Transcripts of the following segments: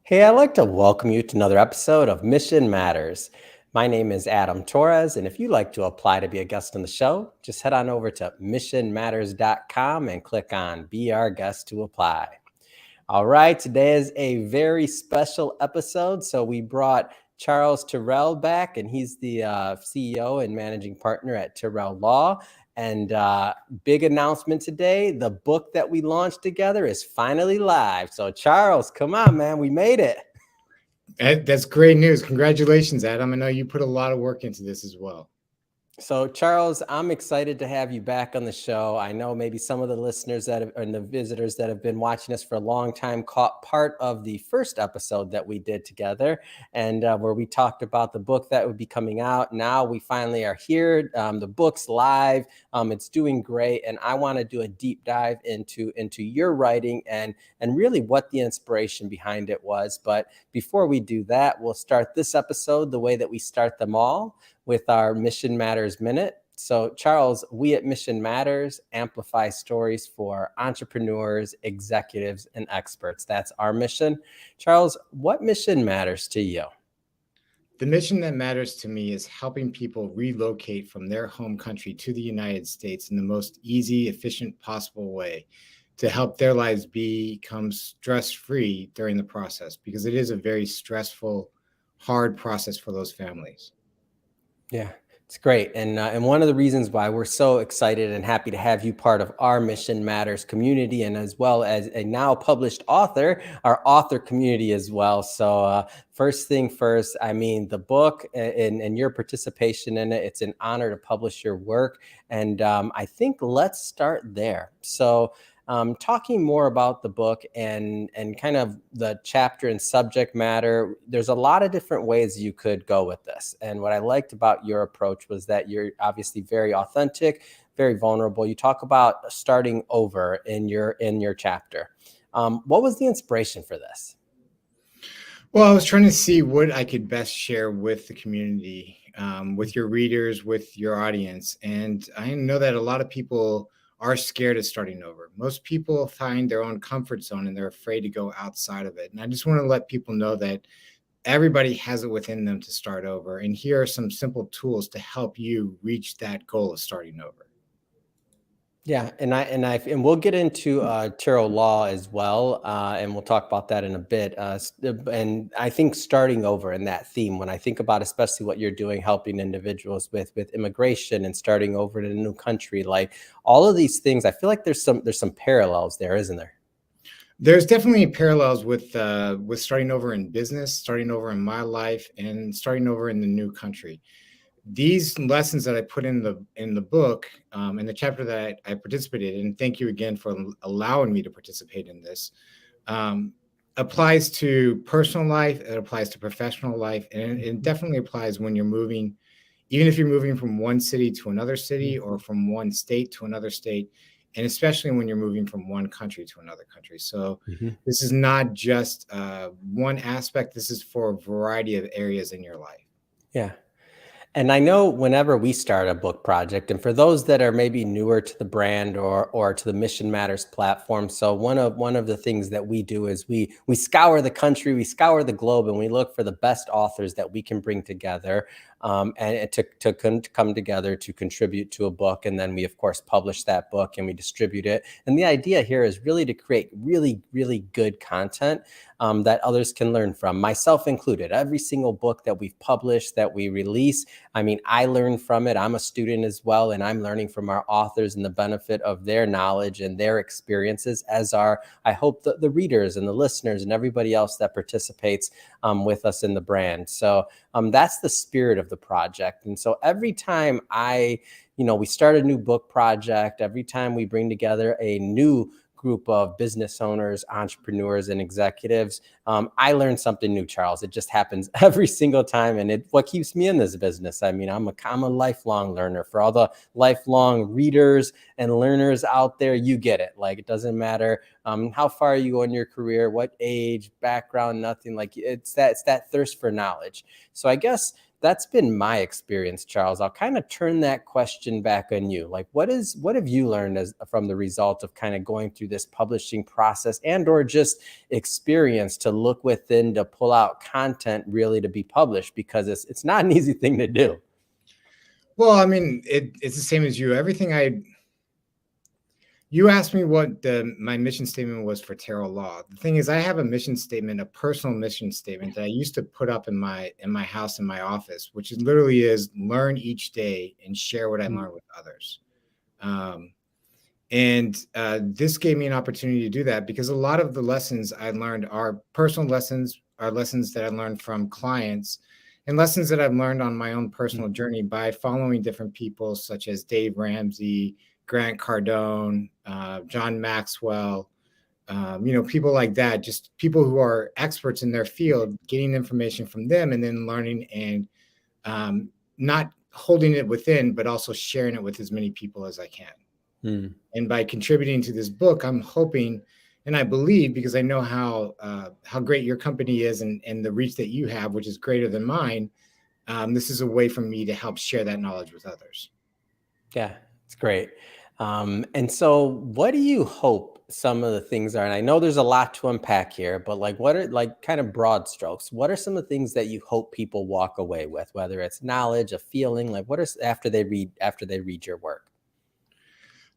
Hey, I'd like to welcome you to another episode of Mission Matters. My name is Adam Torres, and if you'd like to apply to be a guest on the show, just head on over to missionmatters.com and click on Be Our Guest to apply. All right, today is a very special episode. So we brought Charles Tyrrell back, and he's the CEO and managing partner at Tyrrell Law. And big announcement today, the book that we launched together is finally live. So Charles, come on, man, we made it. That's great news. Congratulations, Adam. I know you put a lot of work into this as well. So, Charles, I'm excited to have you back on the show. I know maybe some of the listeners and the visitors that have been watching us for a long time caught part of the first episode that we did together, and where we talked about the book that would be coming out. Now we finally are here. The book's live. It's doing great, and I want to do a deep dive into your writing and really what the inspiration behind it was. But before we do that, we'll start this episode the way that we start them all, with our Mission Matters Minute. So, Charles, we at Mission Matters amplify stories for entrepreneurs, executives, and experts. That's our mission. Charles, what mission matters to you? The mission that matters to me is helping people relocate from their home country to the United States in the most easy, efficient possible way to help their lives become stress-free during the process, because it is a very stressful, hard process for those families. Yeah, it's great. And one of the reasons why we're so excited and happy to have you part of our Mission Matters community, and as well as a now published author, our author community as well. So first thing first, I mean, the book and your participation in it, it's an honor to publish your work. And I think let's start there. So talking more about the book and kind of the chapter and subject matter, there's a lot of different ways you could go with this. And what I liked about your approach was that you're obviously very authentic, very vulnerable. You talk about starting over in your chapter. What was the inspiration for this? Well, I was trying to see what I could best share with the community, with your readers, with your audience. And I know that a lot of people are scared of starting over. Most people find their own comfort zone and they're afraid to go outside of it. And I just want to let people know that everybody has it within them to start over. And here are some simple tools to help you reach that goal of starting over. Yeah, and we'll get into Tyrrell Law as well, and we'll talk about that in a bit. And I think starting over in that theme, when I think about especially what you're doing, helping individuals with immigration and starting over in a new country, like all of these things, I feel like there's some parallels there, isn't there? There's definitely parallels with starting over in business, starting over in my life, and starting over in the new country. These lessons that I put in the book, in the chapter that I participated in, thank you again for allowing me to participate in this, um, applies to personal life, it applies to professional life, and it definitely applies when you're moving, even if you're moving from one city to another city or from one state to another state, and especially when you're moving from one country to another country. So Mhm. this is not just one aspect, this is for a variety of areas in your life. Yeah. And I know whenever we start a book project, and for those that are maybe newer to the brand or to the Mission Matters platform, so one of the things that we do is we scour the country, we scour the globe, and we look for the best authors that we can bring together, and to come together to contribute to a book, and then we of course publish that book and we distribute it. And the idea here is really to create really good content that others can learn from, myself included. Every single book that we've published, that we release, I mean, I learn from it. I'm a student as well, and I'm learning from our authors and the benefit of their knowledge and their experiences, as are, I hope, the readers and the listeners and everybody else that participates with us in the brand. So that's the spirit of the project. And so every time we start a new book project, every time we bring together a new group of business owners, entrepreneurs, and executives, I learn something new, Charles. It just happens every single time, and what keeps me in this business. I mean, I'm a lifelong learner. For all the lifelong readers and learners out there, you get it. Like, it doesn't matter how far you go in your career, what age, background, nothing. Like, it's that thirst for knowledge. So I guess that's been my experience, Charles. I'll kind of turn that question back on you. Like, what have you learned from the result of kind of going through this publishing process and or just experience to look within to pull out content really to be published? Because it's not an easy thing to do. Well, I mean, it's the same as you. You asked me what my mission statement was for Tyrrell Law. The thing is, I have a mission statement, a personal mission statement that I used to put up in my house, in my office, which literally is learn each day and share what I learn with others. This gave me an opportunity to do that because a lot of the lessons I learned are personal lessons, are lessons that I learned from clients and lessons that I've learned on my own personal journey by following different people such as Dave Ramsey, Grant Cardone, John Maxwell, people like that, just people who are experts in their field, getting information from them and then learning and not holding it within, but also sharing it with as many people as I can. And by contributing to this book, I'm hoping, and I believe, because I know how great your company is and the reach that you have, which is greater than mine, this is a way for me to help share that knowledge with others. Yeah, it's great. And so what do you hope some of the things are? And I know there's a lot to unpack here, but like, what are like kind of broad strokes? What are some of the things that you hope people walk away with, whether it's knowledge, a feeling, like what is after they read your work?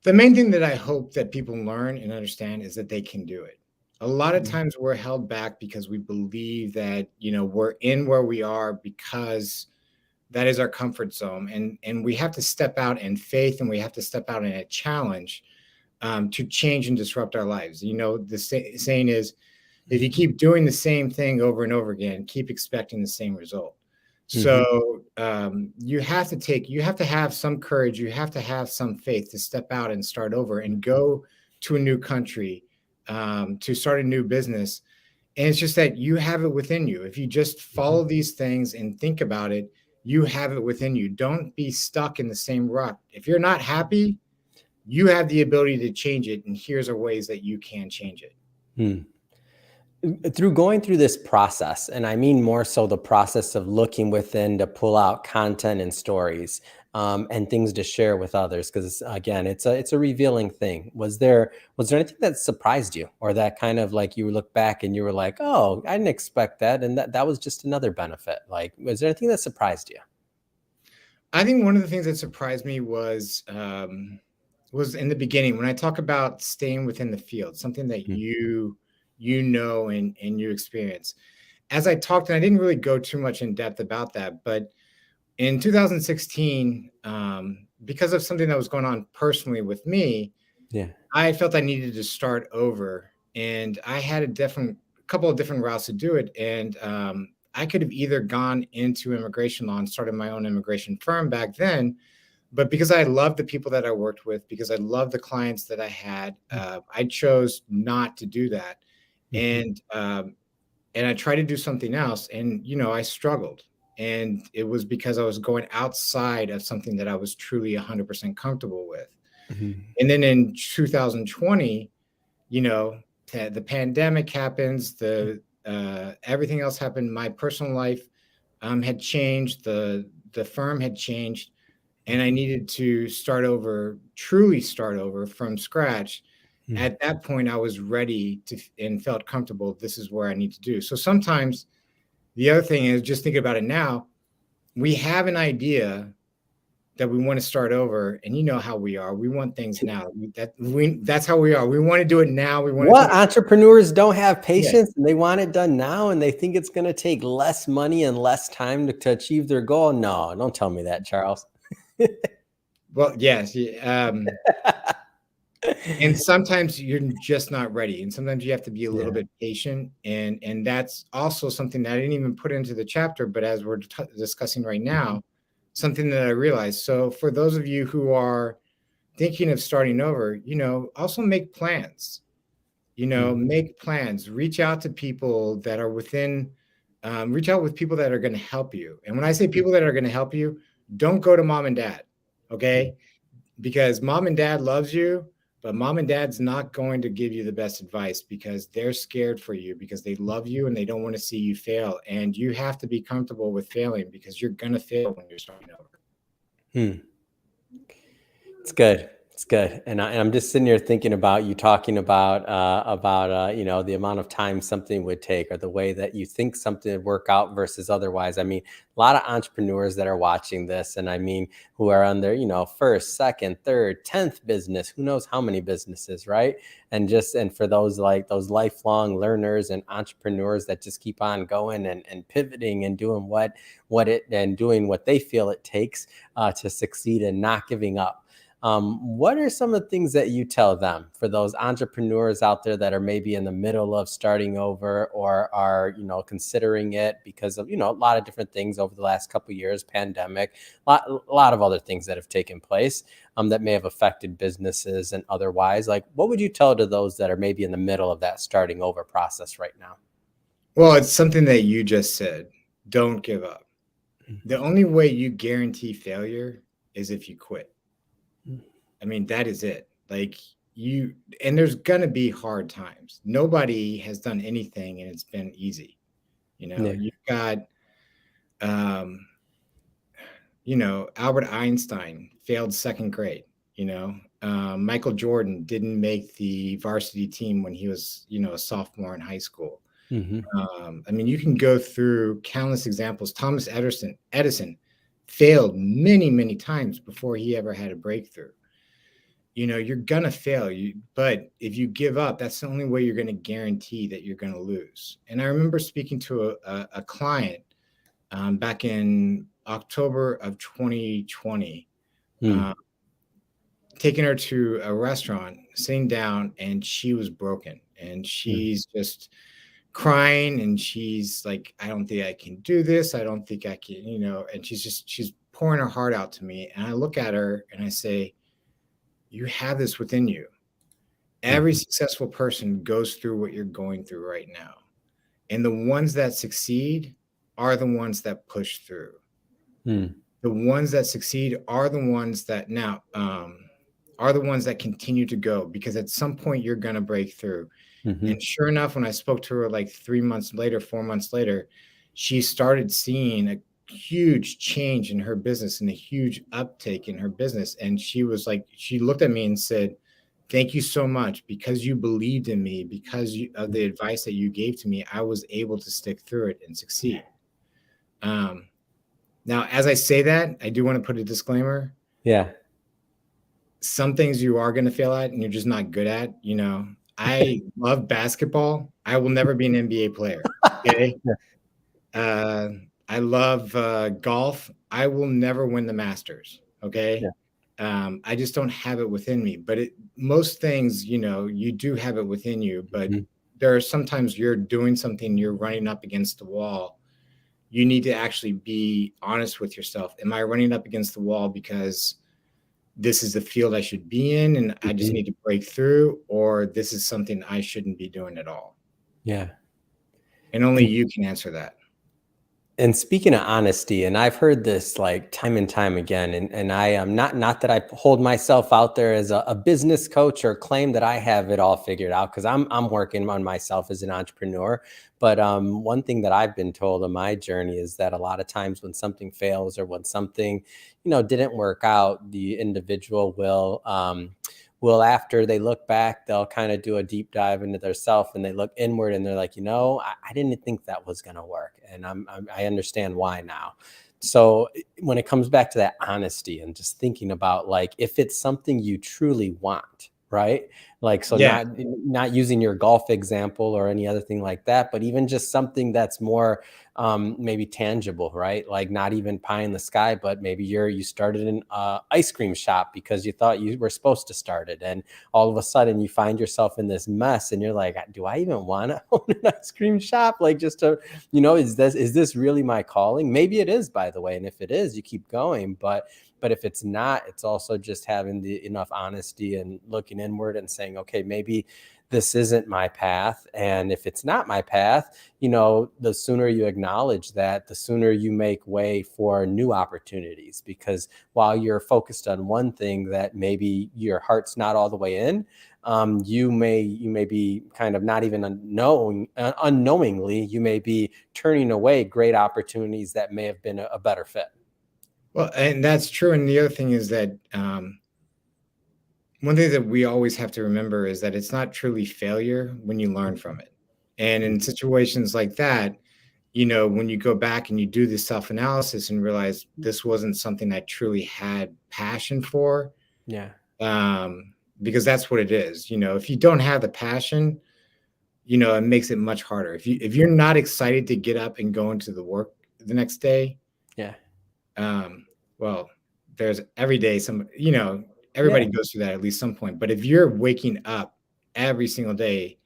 The main thing that I hope that people learn and understand is that they can do it. A lot of times we're held back because we believe that, we're in where we are because that is our comfort zone. And we have to step out in faith and we have to step out in a challenge to change and disrupt our lives. The saying is, if you keep doing the same thing over and over again, keep expecting the same result. So you have to have some courage. You have to have some faith to step out and start over and go to a new country, to start a new business. And it's just that you have it within you. If you just follow these things and think about it, you have it within you. Don't be stuck in the same rut. If you're not happy, you have the ability to change it. And here's are ways that you can change it. Through going through this process, and I mean more so the process of looking within to pull out content and stories and things to share with others, because again, it's a revealing thing. Was there anything that surprised you, or that kind of like you look back and you were like, oh, I didn't expect that, and that was just another benefit? Like, was there anything that surprised you? I think one of the things that surprised me was in the beginning when I talk about staying within the field, something that you and you experience. As I talked, and I didn't really go too much in depth about that, but in 2016, because of something that was going on personally with me, I felt I needed to start over, and I had a couple of different routes to do it. And I could have either gone into immigration law and started my own immigration firm back then, but because I loved the people that I worked with, because I loved the clients that I had, I chose not to do that. And I tried to do something else, and I struggled, and it was because I was going outside of something that I was truly 100% comfortable with. And then in 2020, the pandemic happens, everything else happened. My personal life had changed, the firm had changed, and I needed to start over, truly start over from scratch. At that point, I was ready to and felt comfortable. This is where I need to do. So sometimes the other thing is, just thinking about it now, we have an idea that we want to start over, and you know how we are. We want things now. That's how we are. We want to do it now. Entrepreneurs don't have patience, and they want it done now, and they think it's going to take less money and less time to achieve their goal. No, don't tell me that, Charles. Well, yes. And sometimes you're just not ready. And sometimes you have to be a little bit patient. And that's also something that I didn't even put into the chapter, but as we're discussing right now, something that I realized. So for those of you who are thinking of starting over, also make plans, make plans, reach out to people that are within, reach out with people that are going to help you. And when I say people that are going to help you, don't go to mom and dad. Okay. Because mom and dad loves you, but mom and dad's not going to give you the best advice because they're scared for you, because they love you and they don't want to see you fail. And you have to be comfortable with failing because you're going to fail when you're starting over. Hmm. It's good. It's good. And I'm just sitting here thinking about you talking about the amount of time something would take, or the way that you think something would work out versus otherwise. I mean, a lot of entrepreneurs that are watching this, and I mean, who are on their, first, second, third, 10th business, who knows how many businesses, right? And for those, like those lifelong learners and entrepreneurs that just keep on going and pivoting and doing doing what they feel it takes to succeed and not giving up. What are some of the things that you tell them, for those entrepreneurs out there that are maybe in the middle of starting over, or are, considering it because of, a lot of different things over the last couple of years, pandemic, a lot of other things that have taken place that may have affected businesses and otherwise? Like, what would you tell to those that are maybe in the middle of that starting over process right now? Well, it's something that you just said. Don't give up. Mm-hmm. The only way you guarantee failure is if you quit. I mean, that is it. Like, and there's gonna be hard times. Nobody has done anything and it's been easy. Yeah. You've got, um, Albert Einstein failed second grade. Michael Jordan didn't make the varsity team when he was, a sophomore in high school. Mm-hmm. I mean, you can go through countless examples. Thomas Edison failed many, many times before he ever had a breakthrough. You're gonna fail, but if you give up, that's the only way you're gonna guarantee that you're gonna lose. And I remember speaking to a client back in October of 2020, Mm. taking her to a restaurant, sitting down, and she was broken, and she's just crying, and she's like, I don't think I can do this. I don't think I can, and she's pouring her heart out to me. And I look at her and I say, you have this within you. Every successful person goes through what you're going through right now. And the ones that succeed are the ones that push through. Mm. The ones that succeed are the ones that are the ones that continue to go, because at some point you're going to break through. Mm-hmm. And sure enough, when I spoke to her like 4 months later, she started seeing a huge change in her business and a huge uptake in her business. And she was like, she looked at me and said, thank you so much, because you believed in me, because of the advice that you gave to me, I was able to stick through it and succeed. Now, as I say that, I do want to put a disclaimer. Yeah. Some things you are going to fail at and you're just not good at. I love basketball. I will never be an NBA player. Okay. I love golf. I will never win the Masters. Okay. Yeah. I just don't have it within me. But most things, you do have it within you. But there are sometimes you're doing something, you're running up against the wall. You need to actually be honest with yourself. Am I running up against the wall because this is the field I should be in and I just need to break through, or this is something I shouldn't be doing at all? Yeah. And only you can answer that. And speaking of honesty, and I've heard this like time and time again, and I am not that I hold myself out there as a business coach or claim that I have it all figured out, because I'm working on myself as an entrepreneur. But one thing that I've been told on my journey is that a lot of times when something fails, or when something, didn't work out, the individual will, after they look back, they'll kind of do a deep dive into their self, and they look inward and they're like, I didn't think that was going to work. And I understand why now. So when it comes back to that honesty and just thinking about, like, if it's something you truly want, right? Like, so not using your golf example or any other thing like that, but even just something that's more maybe tangible, right? Like, not even pie in the sky, but maybe you started an ice cream shop because you thought you were supposed to start it, and all of a sudden you find yourself in this mess, and you're like, do I even want to own an ice cream shop? Like, just to, is this really my calling? Maybe it is, by the way, and if it is, you keep going. But if it's not, it's also just having enough honesty and looking inward and saying, okay, maybe this isn't my path. And if it's not my path, the sooner you acknowledge that, the sooner you make way for new opportunities. Because while you're focused on one thing that maybe your heart's not all the way in, you may be kind of not even unknowingly, you may be turning away great opportunities that may have been a better fit. Well, and that's true. And the other thing is that one thing that we always have to remember is that it's not truly failure when you learn from it. And in situations like that, when you go back and you do the self-analysis and realize this wasn't something I truly had passion for, Yeah. Because that's what it is. If you don't have the passion, it makes it much harder. If you're not excited to get up and go into the work the next day, Yeah. Well, there's every day everybody goes through that at least some point. But if you're waking up every single day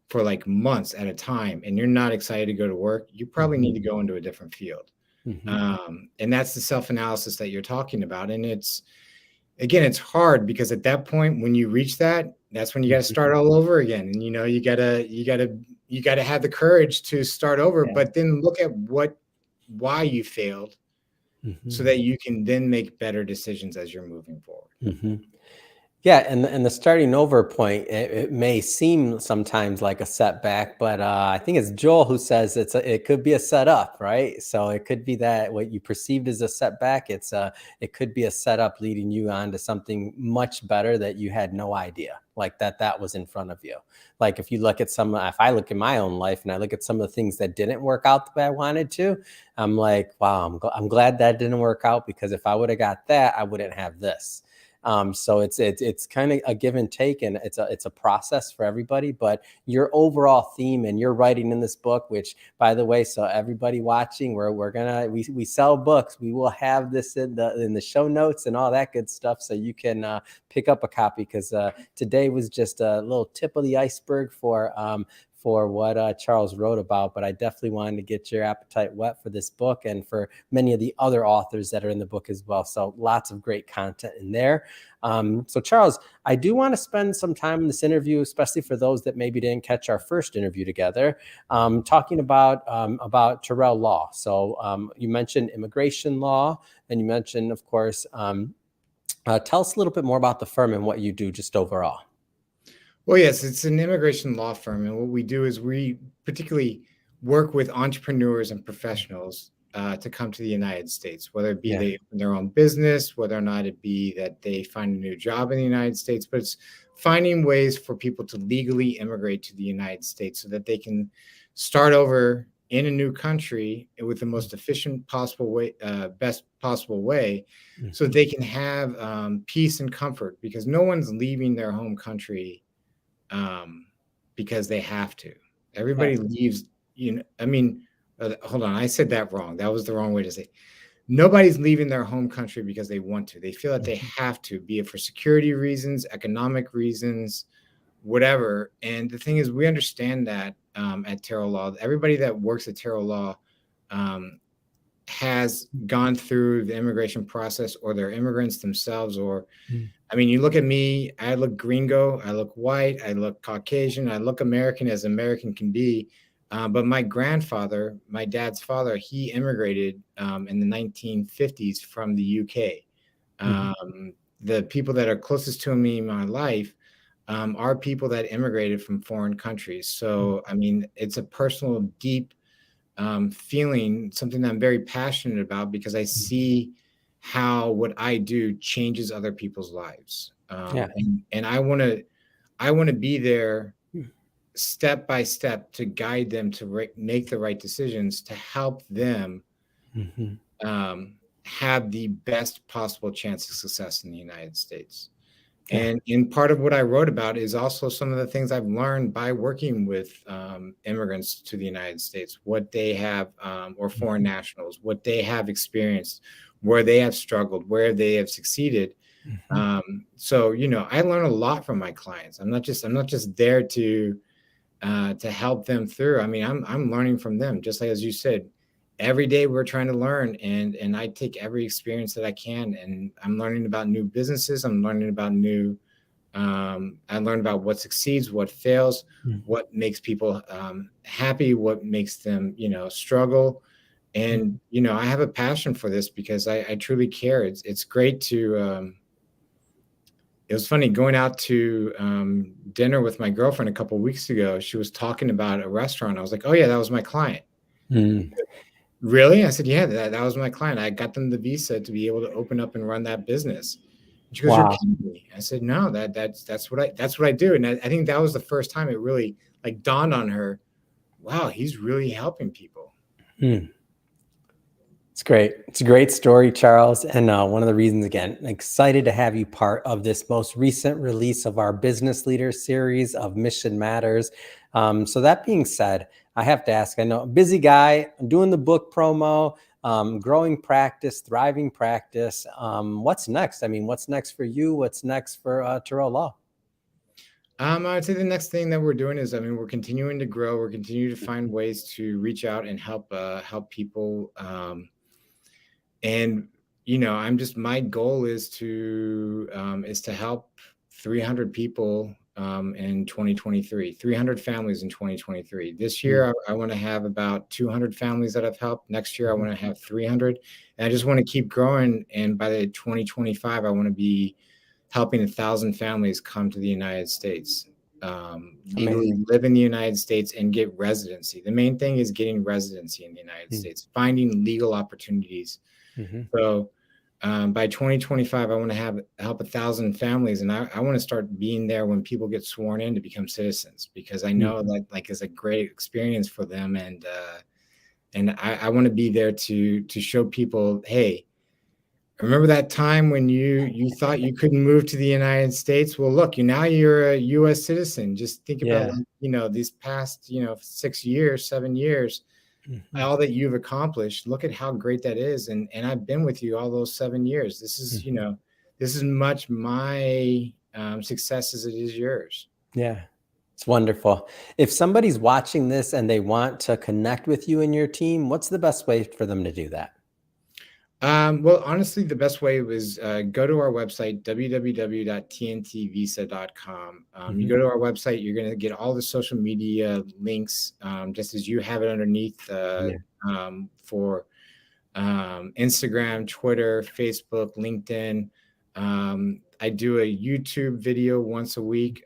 for like months at a time and you're not excited to go to work, you probably need to go into a different field. And that's the self-analysis that you're talking about. And it's hard because at that point, when you reach that's when you got to start all over again. And, you gotta have the courage to start over, but then look at why you failed so that you can then make better decisions as you're moving forward. Yeah, and the starting over point, it may seem sometimes like a setback, but I think it's Joel who says it could be a setup, right? So it could be that what you perceived as a setback, it could be a setup leading you on to something much better that you had no idea, like that was in front of you. Like if I look at my own life and I look at some of the things that didn't work out the way I wanted to, I'm like, wow, I'm glad that didn't work out, because if I would have got that, I wouldn't have this. So it's kind of a give and take, and it's a process for everybody. But your overall theme, and you're writing in this book, which, by the way, so everybody watching, we sell books. We will have this in the show notes and all that good stuff, so you can pick up a copy, because today was just a little tip of the iceberg for what Charles wrote about. But I definitely wanted to get your appetite whet for this book and for many of the other authors that are in the book as well. So lots of great content in there. So Charles, I do want to spend some time in this interview, especially for those that maybe didn't catch our first interview together, talking about Tyrrell Law. So you mentioned immigration law, and you mentioned, of course, tell us a little bit more about the firm and what you do just overall. Well, yes, it's an immigration law firm. And what we do is we particularly work with entrepreneurs and professionals to come to the United States, whether it be they open their own business, whether or not it be that they find a new job in the United States. But it's finding ways for people to legally immigrate to the United States so that they can start over in a new country with the most efficient possible way, best possible way, so that they can have peace and comfort, because no one's leaving their home country because they have to. Everybody leaves, hold on, I said that wrong. That was the wrong way to say it. Nobody's leaving their home country because they want to. They feel that they have to, be it for security reasons, economic reasons, whatever. And the thing is, we understand that at Tyrrell Law. Everybody that works at Tyrrell Law has gone through the immigration process, or they're immigrants themselves, or you look at me, I look gringo, I look white, I look Caucasian, I look American as American can be. But my grandfather, my dad's father, he immigrated in the 1950s from the UK. The people that are closest to me in my life are people that immigrated from foreign countries. So, it's a personal, deep feeling, something that I'm very passionate about, because I see how what I do changes other people's lives. And I want to be there step by step to guide them to make the right decisions, to help them have the best possible chance of success in the United States. And part of what I wrote about is also some of the things I've learned by working with immigrants to the United States, what they have, or foreign nationals, what they have experienced, where they have struggled, where they have succeeded. So, I learn a lot from my clients. I'm not just there to help them through. I'm learning from them, just like as you said. Every day we're trying to learn, and I take every experience that I can, and I'm learning about new businesses. I'm learning about new I learned about what succeeds, what fails, Mm. what makes people happy, what makes them, struggle. And, I have a passion for this because I truly care. It's great to, it was funny going out to dinner with my girlfriend a couple of weeks ago. She was talking about a restaurant. I was like, oh yeah, that was my client. Mm. Really? I said, yeah, that was my client. I got them the visa to be able to open up and run that business. And she goes, "You're Wow. kidding me." I said, "No, that's what I do." And I think that was the first time it really like dawned on her, wow, he's really helping people. Mm. It's great. It's a great story, Charles. And one of the reasons, again, excited to have you part of this most recent release of our Business Leader series of Mission Matters. So that being said, I have to ask, I know, busy guy, doing the book promo, growing practice, thriving practice. What's next? I mean, what's next for you? What's next for Tyrrell Law? I'd say the next thing that we're doing is, I mean, we're continuing to grow. We're continuing to find ways to reach out and help people. And I'm just my goal is to help 300 people in 2023, 300 families in 2023. This Mm. year, I want to have about 200 families that I've helped. Next year, I Mhm. want to have 300, and I just want to keep growing. And by the 2025, I want to be helping 1,000 families come to the United States, legally Amazing. live in the United States, and get residency. The main thing is getting residency in the United Mm. States, finding legal opportunities. Mhm. So by 2025, I want to help 1,000 families, and I want to start being there when people get sworn in to become citizens, because I know Mhm. that like is a great experience for them, and I want to be there to show people, hey, remember that time when you thought you couldn't move to the United States? Well, look, you're a U.S. citizen. Just think about Yeah. like these past 6 years, 7 years, Mhm. all that you've accomplished. Look at how great that is, and I've been with you all those 7 years. This is Mhm. this is much my success as it is yours. Yeah. It's wonderful. If somebody's watching this and they want to connect with you and your team, what's the best way for them to do that? Well, honestly, the best way was go to our website, www.tntvisa.com. You Mhm. go to our website, you're going to get all the social media links, just as you have it underneath Yeah. for Instagram, Twitter, Facebook, LinkedIn. I do a YouTube video once a week.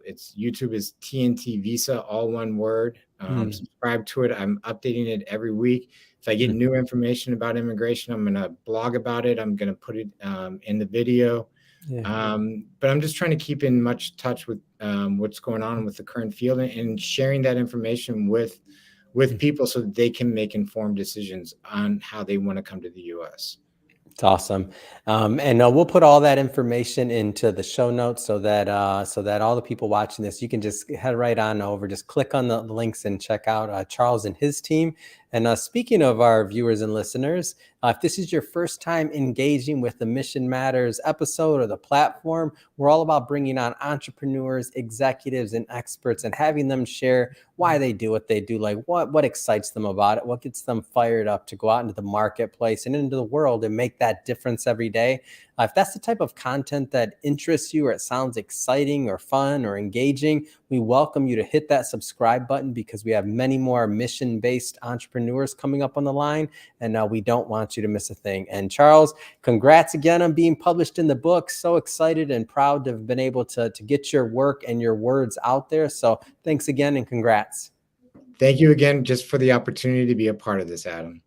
It's YouTube is TNT Visa, all one word. Mm. Subscribe to it. I'm updating it every week. If I get Mm. new information about immigration, I'm going to blog about it. I'm going to put it in the video. Yeah. But I'm just trying to keep in much touch with what's going on with the current field, and sharing that information with Mm. people so that they can make informed decisions on how they want to come to the US. It's awesome. And we'll put all that information into the show notes so that all the people watching this, you can just head right on over, just click on the links and check out Charles and his team. And speaking of our viewers and listeners, if this is your first time engaging with the Mission Matters episode or the platform, we're all about bringing on entrepreneurs, executives, and experts and having them share why they do what they do, like what excites them about it, what gets them fired up to go out into the marketplace and into the world and make that difference every day. If that's the type of content that interests you, or it sounds exciting or fun or engaging, we welcome you to hit that subscribe button, because we have many more mission-based entrepreneurs coming up on the line, and we don't want you to miss a thing. And Charles, congrats again on being published in the book. So excited and proud to have been able to get your work and your words out there. So thanks again and congrats. Thank you again just for the opportunity to be a part of this, Adam.